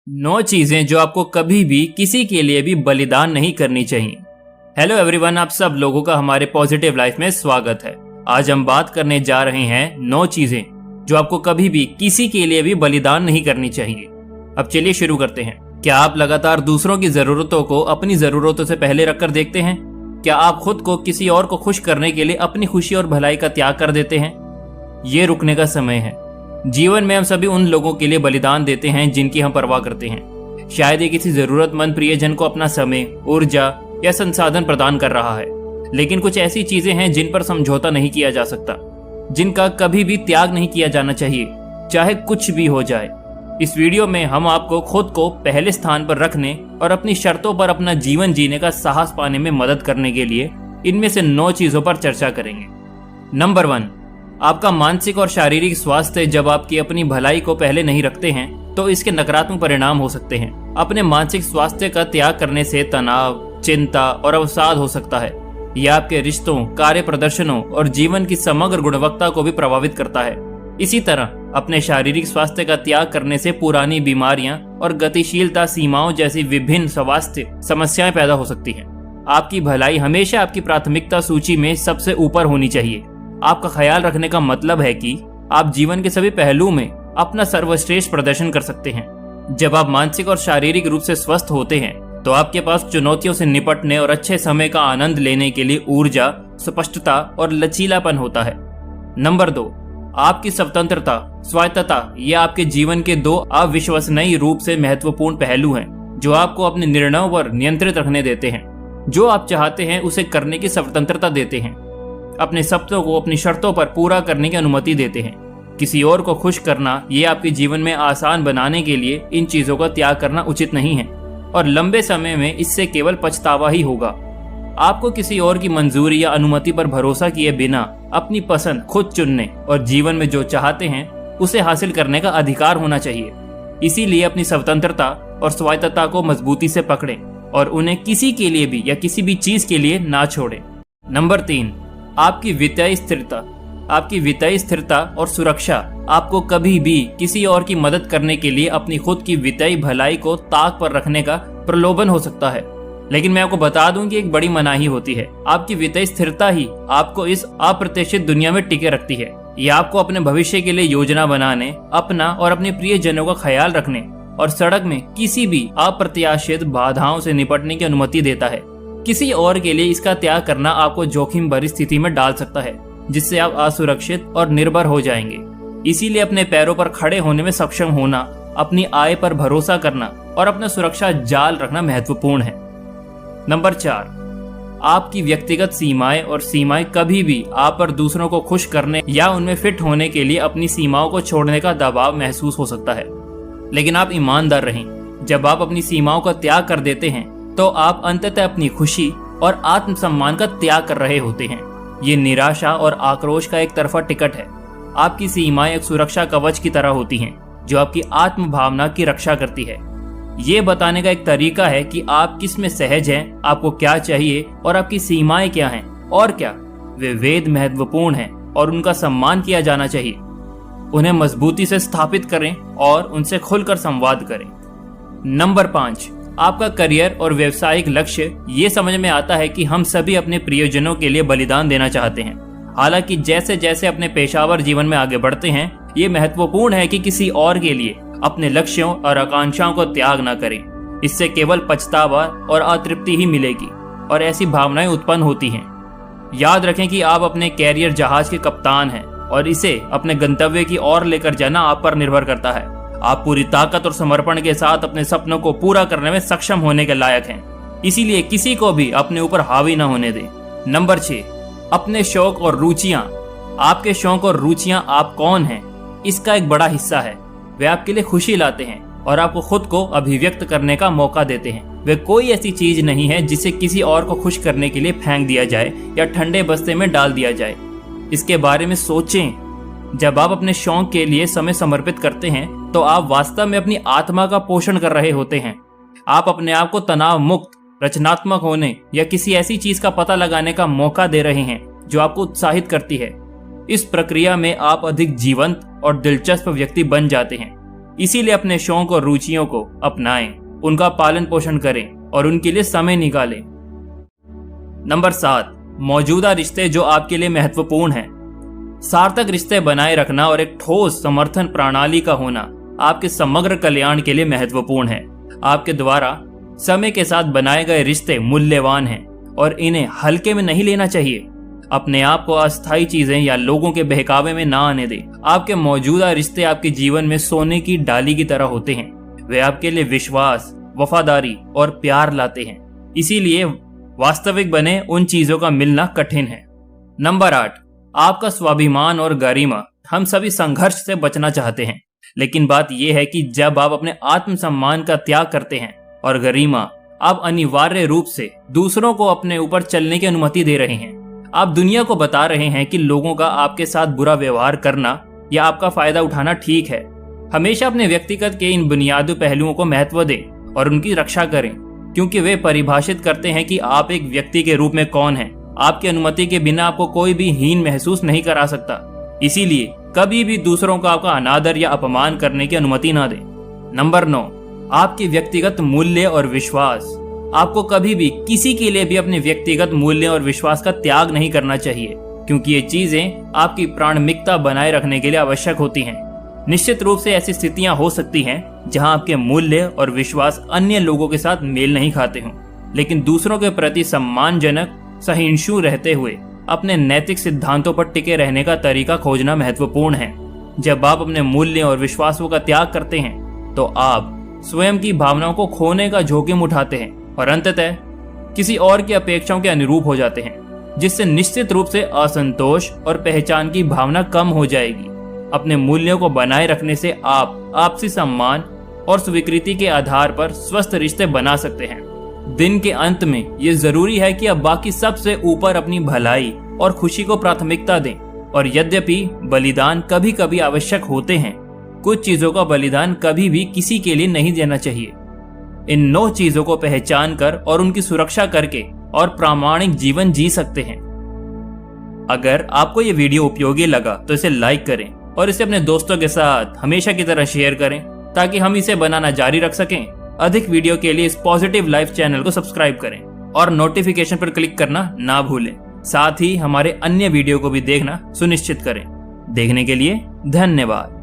9 चीजें जो आपको कभी भी किसी के लिए भी बलिदान नहीं करनी चाहिए। हेलो एवरीवन, आप सब लोगों का हमारे पॉजिटिव लाइफ में स्वागत है। आज हम बात करने जा रहे हैं 9 चीजें जो आपको कभी भी किसी के लिए भी बलिदान नहीं करनी चाहिए। अब चलिए शुरू करते हैं। क्या आप लगातार दूसरों की जरूरतों को अपनी जरूरतों से पहले रखकर देखते हैं? क्या आप खुद को किसी और को खुश करने के लिए अपनी खुशी और भलाई का त्याग कर देते हैं? ये रुकने का समय है। जीवन में हम सभी उन लोगों के लिए बलिदान देते हैं जिनकी हम परवाह करते हैं। शायद ये किसी जरूरतमंद प्रियजन को अपना समय, ऊर्जा या संसाधन प्रदान कर रहा है, लेकिन कुछ ऐसी चीजें हैं जिन पर समझौता नहीं किया जा सकता, जिनका कभी भी त्याग नहीं किया जाना चाहिए, चाहे कुछ भी हो जाए। इस वीडियो में हम आपको खुद को पहले स्थान पर रखने और अपनी शर्तों पर अपना जीवन जीने का साहस पाने में मदद करने के लिए इनमें से 9 चीजों पर चर्चा करेंगे। नंबर 1, आपका मानसिक और शारीरिक स्वास्थ्य। जब आपकी अपनी भलाई को पहले नहीं रखते हैं तो इसके नकारात्मक परिणाम हो सकते हैं। अपने मानसिक स्वास्थ्य का त्याग करने से तनाव, चिंता और अवसाद हो सकता है। यह आपके रिश्तों, कार्य प्रदर्शनों और जीवन की समग्र गुणवत्ता को भी प्रभावित करता है। इसी तरह अपने शारीरिक स्वास्थ्य का त्याग करने से पुरानी बीमारियां और गतिशीलता सीमाओं जैसी विभिन्न स्वास्थ्य समस्याएं पैदा हो सकती हैं। आपकी भलाई हमेशा आपकी प्राथमिकता सूची में सबसे ऊपर होनी चाहिए। आपका ख्याल रखने का मतलब है कि आप जीवन के सभी पहलुओं में अपना सर्वश्रेष्ठ प्रदर्शन कर सकते हैं। जब आप मानसिक और शारीरिक रूप से स्वस्थ होते हैं तो आपके पास चुनौतियों से निपटने और अच्छे समय का आनंद लेने के लिए ऊर्जा, स्पष्टता और लचीलापन होता है। नंबर 2, आपकी स्वतंत्रता, स्वायत्तता। ये आपके जीवन के 2 अविश्वसनीय रूप से महत्वपूर्ण पहलू हैं जो आपको अपने निर्णयों पर नियंत्रित रखने देते हैं। जो आप चाहते हैं उसे करने की स्वतंत्रता देते हैं, अपने सपनों को अपनी शर्तों पर पूरा करने की अनुमति देते हैं। किसी और को खुश करना, ये आपके जीवन में आसान बनाने के लिए इन चीजों का त्याग करना उचित नहीं है और लंबे समय में इससे केवल पछतावा ही होगा। आपको किसी और की मंजूरी या अनुमति पर भरोसा किए बिना अपनी पसंद खुद चुनने और जीवन में जो चाहते हैं उसे हासिल करने का अधिकार होना चाहिए। इसीलिए अपनी स्वतंत्रता और स्वायत्तता को मजबूती से पकड़ें और उन्हें किसी के लिए भी या किसी भी चीज के लिए ना छोड़ें। नंबर 3, आपकी वित्तीय स्थिरता। आपकी वित्तीय स्थिरता और सुरक्षा आपको कभी भी किसी और की मदद करने के लिए अपनी खुद की वित्तीय भलाई को ताक पर रखने का प्रलोभन हो सकता है, लेकिन मैं आपको बता दूं कि एक बड़ी मनाही होती है। आपकी वित्तीय स्थिरता ही आपको इस अप्रत्याशित दुनिया में टिके रखती है। यह आपको अपने भविष्य के लिए योजना बनाने, अपना और अपने प्रियजनों का ख्याल रखने और सड़क में किसी भी अप्रत्याशित बाधाओं से निपटने की अनुमति देता है। किसी और के लिए इसका त्याग करना आपको जोखिम भरी स्थिति में डाल सकता है, जिससे आप असुरक्षित और निर्भर हो जाएंगे। इसीलिए अपने पैरों पर खड़े होने में सक्षम होना, अपनी आय पर भरोसा करना और अपना सुरक्षा जाल रखना महत्वपूर्ण है। नंबर 4, आपकी व्यक्तिगत सीमाएं और सीमाएं। कभी भी आप पर दूसरों को खुश करने या उनमें फिट होने के लिए अपनी सीमाओं को छोड़ने का दबाव महसूस हो सकता है, लेकिन आप ईमानदार रहें। जब आप अपनी सीमाओं का त्याग कर देते हैं तो आप अंततः अपनी खुशी और आत्मसम्मान का त्याग कर रहे होते हैं। ये निराशा और आक्रोश का एक तरफा टिकट है। आपकी सीमाएं एक सुरक्षा कवच की तरह होती हैं जो आपकी आत्म भावना की रक्षा करती है। ये बताने का एक तरीका है कि आप किस में सहज हैं, आपको क्या चाहिए और आपकी सीमाएं क्या हैं और क्या वे वेद महत्वपूर्ण हैं और उनका सम्मान किया जाना चाहिए। उन्हें मजबूती से स्थापित करें और उनसे खुलकर संवाद करें। नंबर 5, आपका करियर और व्यवसायिक लक्ष्य। ये समझ में आता है कि हम सभी अपने प्रियजनों के लिए बलिदान देना चाहते हैं। हालांकि जैसे जैसे अपने पेशेवर जीवन में आगे बढ़ते हैं, ये महत्वपूर्ण है कि किसी और के लिए अपने लक्ष्यों और आकांक्षाओं को त्याग न करें। इससे केवल पछतावा और अतृप्ति ही मिलेगी और ऐसी भावनाएं उत्पन्न होती हैं। याद रखें कि आप अपने कैरियर जहाज के कप्तान हैं और इसे अपने गंतव्य की ओर लेकर जाना आप पर निर्भर करता है। आप पूरी ताकत और समर्पण के साथ अपने सपनों को पूरा करने में सक्षम होने के लायक हैं। इसीलिए किसी को भी अपने ऊपर हावी न होने दें। नंबर 6, अपने शौक और रुचियां। आपके शौक और रुचियां आप कौन हैं, इसका एक बड़ा हिस्सा है। वे आपके लिए खुशी लाते हैं और आपको खुद को अभिव्यक्त करने का मौका देते हैं। वे कोई ऐसी चीज नहीं है जिसे किसी और को खुश करने के लिए फेंक दिया जाए या ठंडे बस्ते में डाल दिया जाए। इसके बारे में सोचें। जब आप अपने शौक के लिए समय समर्पित करते हैं तो आप वास्तव में अपनी आत्मा का पोषण कर रहे होते हैं। आप अपने आप को तनाव मुक्त, रचनात्मक होने या किसी ऐसी चीज का पता लगाने का मौका दे रहे हैं जो आपको उत्साहित करती है। इस प्रक्रिया में आप अधिक जीवंत और दिलचस्प व्यक्ति बन जाते हैं। इसीलिए अपने शौक और रुचियों को अपनाएं, उनका पालन पोषण करें और उनके लिए समय निकालें। नंबर 7, मौजूदा रिश्ते जो आपके लिए महत्वपूर्ण हैं। सार्थक रिश्ते बनाए रखना और एक ठोस समर्थन प्रणाली का होना आपके समग्र कल्याण के लिए महत्वपूर्ण है। आपके द्वारा समय के साथ बनाए गए रिश्ते मूल्यवान हैं और इन्हें हल्के में नहीं लेना चाहिए। अपने आप को अस्थायी चीजें या लोगों के बहकावे में ना आने दें। आपके मौजूदा रिश्ते आपके जीवन में सोने की डाली की तरह होते हैं। वे आपके लिए विश्वास, वफादारी और प्यार लाते हैं। इसीलिए वास्तविक बने उन चीजों का मिलना कठिन है। नंबर 8, आपका स्वाभिमान और गरिमा। हम सभी संघर्ष से बचना चाहते हैं, लेकिन बात यह है कि जब आप अपने आत्मसम्मान का त्याग करते हैं और गरिमा, आप अनिवार्य रूप से दूसरों को अपने ऊपर चलने की अनुमति दे रहे हैं। आप दुनिया को बता रहे हैं कि लोगों का आपके साथ बुरा व्यवहार करना या आपका फायदा उठाना ठीक है। हमेशा अपने व्यक्तिगत के इन बुनियादी पहलुओं को महत्व दें और उनकी रक्षा करें, क्योंकि वे परिभाषित करते हैं कि आप एक व्यक्ति के रूप में कौन हैं। आपकी अनुमति के बिना आपको कोई भी हीन महसूस नहीं करा सकता। इसीलिए कभी भी दूसरों को आपका अनादर या अपमान करने की अनुमति ना दें। नंबर 9, आपके व्यक्तिगत मूल्य और विश्वास। आपको कभी भी किसी के लिए भी अपने व्यक्तिगत मूल्य और विश्वास का त्याग नहीं करना चाहिए, क्योंकि ये चीजें आपकी प्राणिकता बनाए रखने के लिए आवश्यक होती हैं। निश्चित रूप से ऐसी स्थितियां हो सकती हैं जहां आपके मूल्य और विश्वास अन्य लोगों के साथ मेल नहीं खाते हों, लेकिन दूसरों के प्रति सम्मानजनक, सहिष्णु रहते हुए अपने नैतिक सिद्धांतों पर टिके रहने का तरीका खोजना महत्वपूर्ण है। जब आप अपने मूल्य और विश्वासों का त्याग करते हैं तो आप स्वयं की भावनाओं को खोने का जोखिम उठाते हैं और अंततः किसी और की अपेक्षाओं के अनुरूप हो जाते हैं, जिससे निश्चित रूप से असंतोष और पहचान की भावना कम हो जाएगी। अपने मूल्यों को बनाए रखने से आप आपसी सम्मान और स्वीकृति के आधार पर स्वस्थ रिश्ते बना सकते हैं। दिन के अंत में ये जरूरी है कि आप बाकी सबसे ऊपर अपनी भलाई और खुशी को प्राथमिकता दें। और यद्यपि बलिदान कभी कभी आवश्यक होते हैं, कुछ चीजों का बलिदान कभी भी किसी के लिए नहीं देना चाहिए। इन 9 चीजों को पहचान कर और उनकी सुरक्षा करके और प्रामाणिक जीवन जी सकते हैं। अगर आपको ये वीडियो उपयोगी लगा तो इसे लाइक करें और इसे अपने दोस्तों के साथ हमेशा की तरह शेयर करें, ताकि हम इसे बनाना जारी रख सकें। अधिक वीडियो के लिए इस पॉजिटिव लाइफ चैनल को सब्सक्राइब करें और नोटिफिकेशन पर क्लिक करना ना भूलें। साथ ही हमारे अन्य वीडियो को भी देखना सुनिश्चित करें। देखने के लिए धन्यवाद।